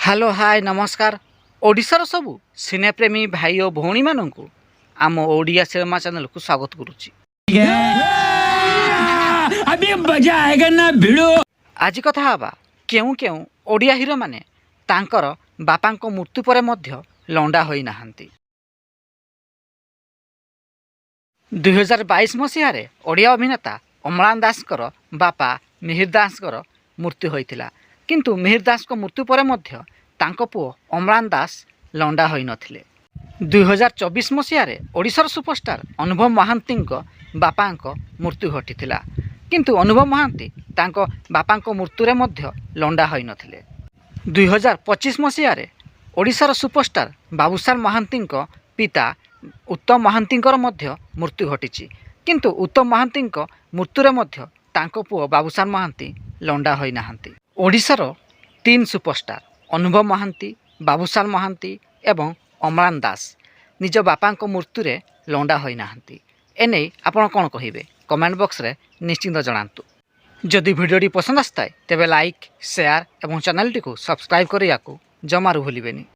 Hello hi नमस्कार ओडिशार सबू सिनेप्रेमी भाई और भौणी मानू आम ओडिया सिनेमा चैनल को स्वागत करुच्ची। अभी मजा आएगा ना भिड़ो। आज कथा हवा केउ केउ ओडिया हीरो माने तांकर बापांको मृत्यु परे मध्य लंडा होई नाहंती। 2022 मसीह ओडिया अभिनेता अमलान दासकर बापा मिहिर दासकर मृत्यु होइतिला, किंतु मिहिर दास को मृत्यु परे मध्य तांको पुओ अमलान दास लंडा होई नथिले। 2024 मसीह ओडिशार सुपरस्टार अनुभव महांती बापांको मृत्यु घटिथिला, किंतु अनुभव महांती तांको बापांको मृत्युरे मध्य लंडा होई नथिले। 2025 मसीह ओडिशार सुपरस्टार बाबूसान महांती पिता उत्तम महांतींकर मध्य मृत्यु घटिछि, किंतु उत्तम महांतींक मृत्युरे मध्य तांको पुओ बाबूसान महांती लंडा होई नाहंती। ओडिशार 3 सुपरस्टार अनुभव महांती, बाबूसान महांती एवं अमलान दास निज बापांको मृत्युरे लंडा होई नाहंती। एने आपण कोन कहिबे कमेंट बॉक्स रे निश्चिंत जणांतु। जदि वीडियोटी पसंद आसताए तेबे लाइक शेयर एवं चैनल टी को सब्सक्राइब करिया को जमारू भूलिबेनी।